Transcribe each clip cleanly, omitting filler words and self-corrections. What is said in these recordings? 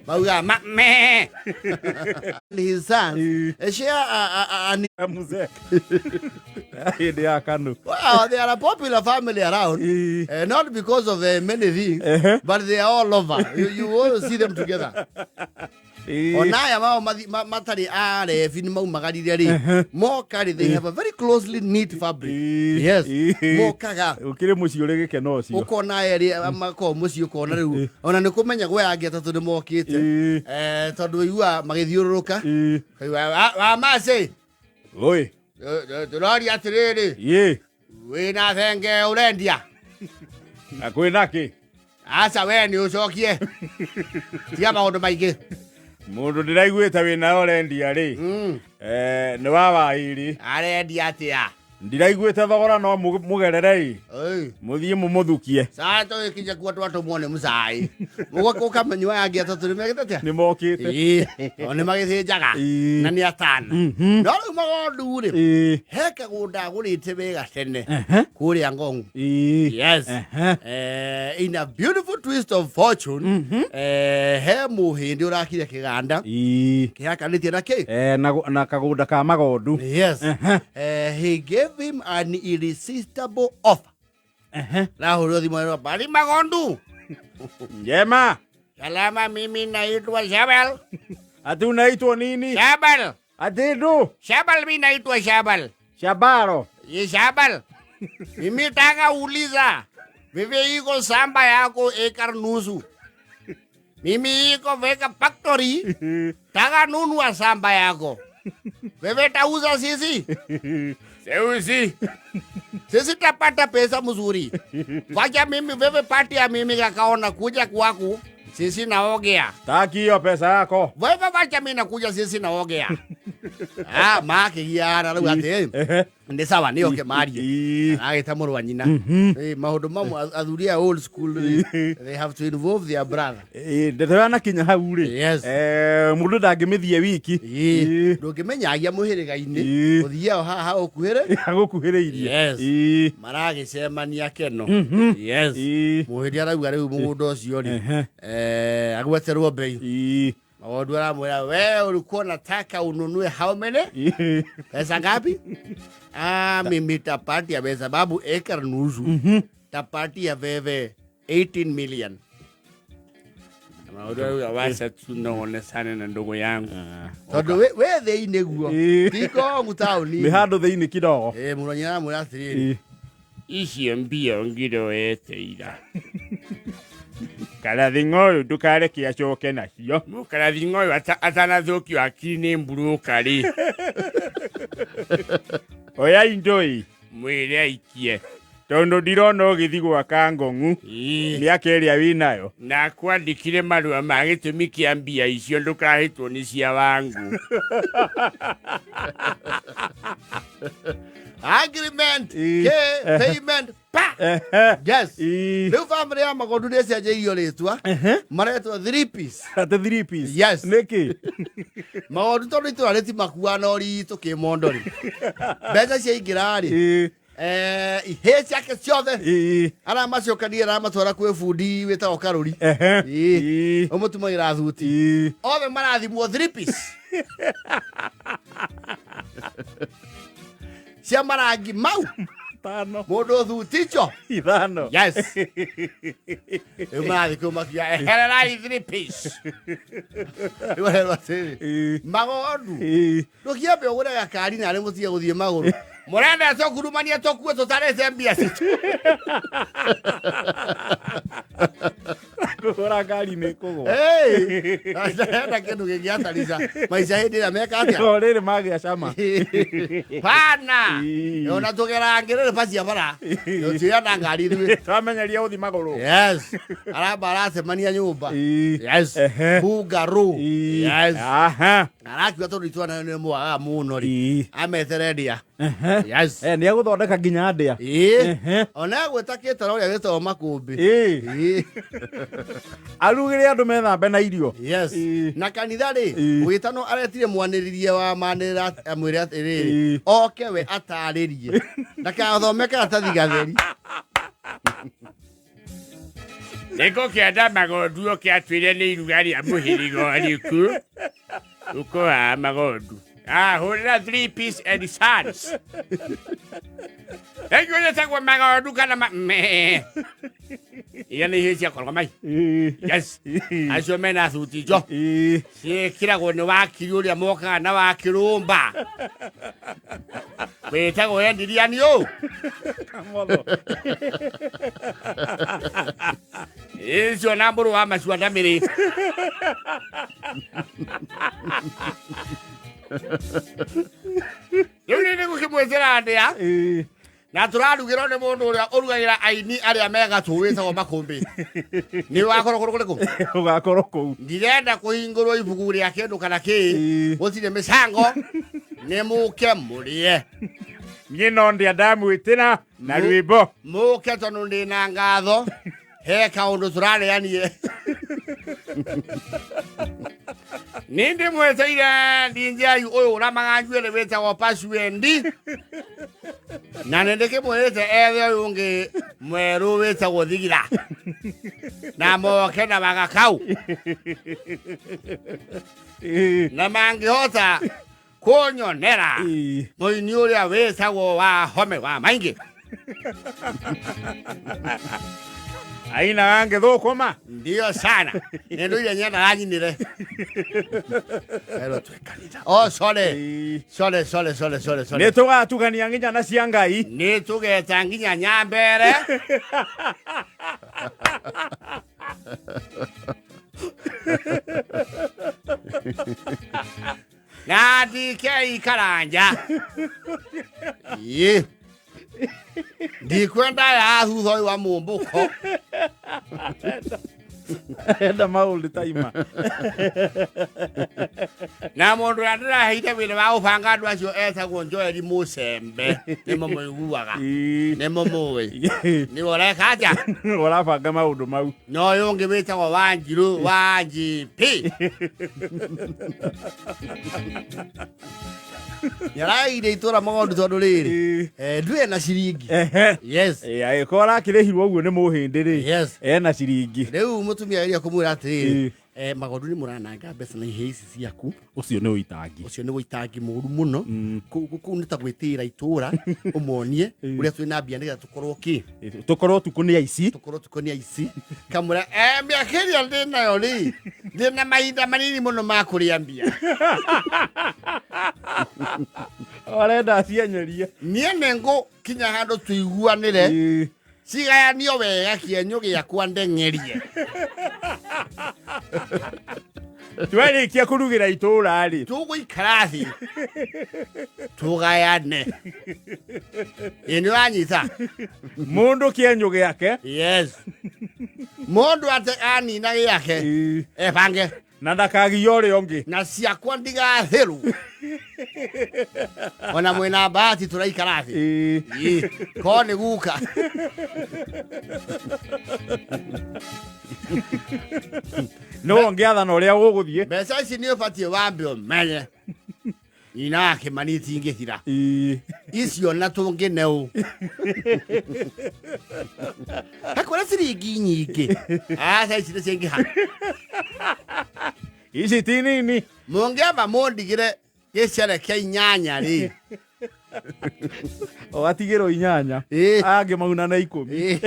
Bauga me. His son. Well, they are a popular family around. Not because of many things, but they are all over. You will see them together. Onaya matari are finimo magadi more carry they have a very closely knit fabric. Yes. More kaga. Ukire musiorege kenosi. Ukona area mako musi ukona ru. Ona nikumenya gwe ageta to the market. Todo you are magithiuruka. Wa mase. Oi. Turari atiriri. Ye. We na thenge urendia. Akwinaki. Asa we ni ucokie. Tia maundu maingi. Mundu ndiraiguita wina orendia ri ni wawairi arendia atia ndiraiguita thogora no mugererei muthie mumuthukie sato ikinja kwa watu muone musai mugo kamenywa yangi atatu ni megetatia ni mokite oni magithinjaga na ni atana no magondu ri heka gunda gurite wega tene kuri angongu yes in a beautiful twist of fortune he muhindi urakire kiganda kiakanitie na ki na kagunda ka magondu yes he gave him an irresistible offer. Na huyo dhimo bali Magondu. Jema. Salama, mimi naitwa Shabal. Ati unaitwa nini? Shabal. Ati du? Shabal, mimi naitwa Shabal. Shabaro. Ye Shabal. Mimi nataka uliza. Wewe iko samba yako ekar nusu. Mimi iko weka factory. Taka nunua samba yako. Wewe tauza sisi. Seusi. Sisi tapata pesa mzuri. Wacha mimi wewe pati ya mimi kakaona kuja kwako. Sisi naogea. Taki hiyo pesa yako. Wewe wacha mimi nakuja sisi naogea. Maki yana ru ate. Ndi sawa ni oke mari. Agita murwa nyina. Maundu mamu athuria old school. They have to involve their brother. Ndetwana kinya hau ri. Yes. Mundu ndangimithie wiki. Ndungimenyagia muhiriga-ini. Uthia haha ukuhire. Agukuhireirie. Yes. Maragicemania keno. Yes. Muhiri arauga riu mugunda ucio ri. Agweterwo bei. Magondu aramwira wewe ulikuwa unataka ununue how many? Pesa ngapi? Mimi tapati ya sababu ekar nusu. Tapati ya wewe 18 million. Magondu aramwira wasa tunaone sana na ndugu yangu. Todo we thei-ini guo. Tiko ngutauni. Ni handu thei-ini kidogo. Muronyi aramwira atiriri. Icio mbia ngiro eteira. Karathingoyu ndukare acoke nacio. Karathingoyu atanathukio akini mburuka ri. Oya indoi. Mwire aikie. Tondo ndirona ugithi gwaka ngong'u. Miaka iria winayo. Na kwandikire marua ma gitumi kia mbia icio ndukahitwo ni cia wangu. Agreement. Payment. Pa. Yes. Riu family ya Magondu ni cenjerio ritwa. Maretwo 3 piece. Ate 3 piece. Yes. Niki. Magondu tondu itura riti makuana ori to ke mondori. Mbeca cia ingira ri. Ihe ciake ciothe. Ara macokania ra matwara kwe fundi wita okaruri. Umutumagira thuti. Othe marathimwo 3 piece. Cia marangi mau. Tano. Mundu thuticho. Ithano. Yes. Marathi kumakia. Hererai 3 piece. Iwa tiri. Magondu. Ndukiambe ugure gakari na ari mutie guthie maguru. Murenda tokurumania tokue tutarete mbia citu. Kugura ngari ni kugwa. Anda kindu gingiatarica. Maica hindi ira meka atia. Oriri magia cama. Pana. Ona tugera ngirire pacia bara. Yotia na ngari ithui. Twamenyeria uthi maguru. Yes. Aramba aracemania nyumba. Yes. Bugaru. Yes. Arakiwa tondu itwana ni mwaga muno ri. Ametherendia. Yes. Ni aguthondeka nginya ndia. Ona gwetakite ro ria gitwo makumbi. Arugire andu methambe na irio. Yes. Na kanitha ri gwitano aretire mwaniririe wa manira amwire atiriri. Oke we ataririe. Na kathomeka atathi gatheri. Niko kianda Magondu kiatwire ni irugari ya muhirigo ariku. Uko Magondu. Hurira 3 piece and sons. Ego le takwa Magondu kana Yani hisi ya kolomai. Yes. Aso mena suti jo. Si kira ko ni wakiri uri amoka na wakirumba. Weta go yendi diani yo. Kamodo. Iso namburu wa maswada miri. Yuni ni kukimwezera ande ya. Na turarugira ne mundu uria urugagira aini aria mega tuwita go makumbi. Ni wakoro ko. Ugakoro ko. Ndirenda kuhingurwo ibugu ria kindu kana ki. Gutire misango. Ni muke murie. Nyino ndia damu itina na rwimbo. Muke tonu ndina ngatho. He kaundu turarianie. Nindi mweteire ndinjai uyu uramaganjwele wetagwo passwendi. Na nendeke mwete ethe uyu ungi mweru wetagwo thigira. Na moke na bagakau. Na mangihota kunyonera muini uria wetagwo wa home wa maingi. Aina wange thukuma. Ndio sana. Nendo ile nyenda ranyinire. Ero twekanita. Oh sorry. Sorry. Nitugatukanĩa nginya na cia Ngai. Nitugeta nginya nyambere. Na dike karanja. Ye. Ndikwenda ya thutha wa mumbuko. Enda mauldi taima. Na mundu andira heite wile wa ubanga andu acio etagwo Joeli Musembe. Nimo muiguaga. Nimo muwi. Ni ureka atia. Urabanga maundu mau. No yonge wetagwo Wanjiru Wanjipi. Yaraire itura Magondu tondu riri. Ndue na ciringi. Yes. Agikora kirihirwo uguo ni muhindi ri. Yes. Na ciringi. Riu mutumia iria kumwira atiriri. Magondu ni murananga mbeca na ihe ici ciaku. Ucio ni uitangi. Ucio ni uitangi muru muno. Ku ni ta gwitira itura umonie uria twina mbia nigetha tukorwo ki. Tukorwo tukunia ici. Kamura mbia kiria ndinayo ri. Ndina mahinda manini muno ma kuria mbia. Orenda cienyeria. Nie nengo kinya handu tuiguanire. Cigayanio wega kienyo giakwa ndengerie. Twarikia kurugira itura ri. Tuguikara thi. Tugayane. Ino anyita. Mundu kienyo giake. Yes. Mundu ate ani na giake. Bange. Na ndakagia uria ungi. Na ciakwa ndigatheru. Ona mwena bahati turaikara thi. Ko ni guka. No ngiathana uria uguthie. Mbeca ici ni ubatie wambe umenye. Ina kimaniti ingithira. Icio na tungineu. Hakora ciringi nyingi. Sasa ici cingiha. Ici ti nini. Mungiamba mundigire gicere kia inyanya ri. Ogatigirwo inyanya. Ange mauna na 10.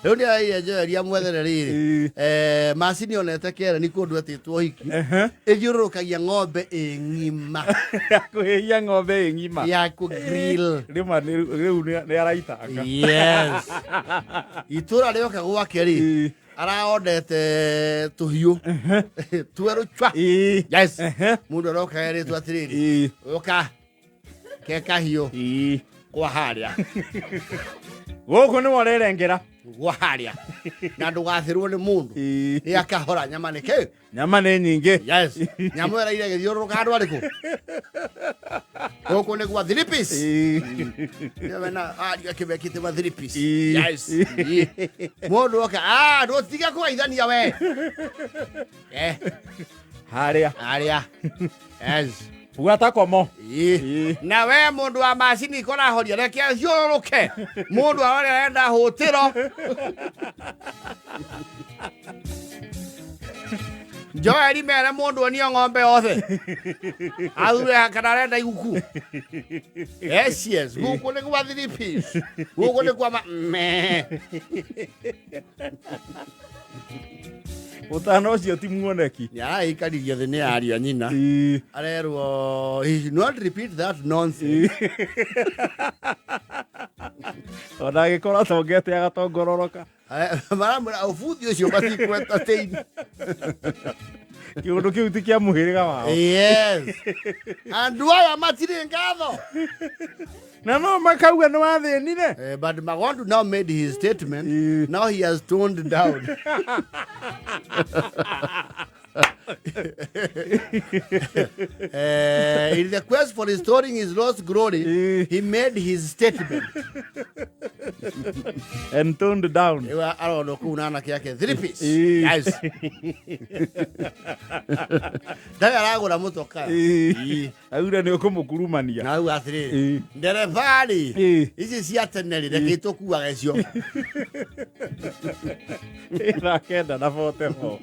Riu ni ayejeria mwethere riri. Macini onete kera ni kundu atitwo hiki. Ijurukagia ng'ombe ng'ima. Kuhia ng'ombe ng'ima. Ya ku grill. Riu ni araitanga. Yes. Itura rioka gwake ri. Araondete tuhiu. Tweru chwa. Yes. Mundu roka eri tu atiriri. Oka. Keka hiyo. Kwa haria. Guku ni worerengera. Kwa haria. Na ndugathirwo ni mundu. Akahora nyama ni ke. Nyama ni nyingi. Yes. Nyama era ile githiuruka andu ariku. Guku ni gwa 3 piece. Yabena aria kibekite ma 3 piece. Yes. Mundu oka ndo tiga kwa ithania we. Haria. Yes. Gwata komo. Na we mundu wa macini kora horia reke thiururuke. Mundu arenda hutiro. Joeli mere mundu onio ng'ombe othe. Aure kana arenda iguku. Yes. Guku ni kwa 3 piece. Guku ni kwa me. Utano ucio ti muoneki. Ya ikaririo the ni aria nyina. Arerwo he should not repeat that nonsense. Ona gikora tongete agatongororoka. Maramura ufuthi ucio batikweta teini. Kiundu kiu ti kia muhiriga wao. Yes. Andu aya matire ngatho. Na no makauga no athinire. But Magondu now made his statement. Now he has toned down. In the quest for restoring his lost glory, he made his statement. And toned down. I don't know, kuna ciake 3 piece. Guys. Daga ragura mutoka. Aura ni ukumukurumania. Na u athiri. Nderefari. Ici cia teneri reke tukuaga cio. Ira kenda na 44.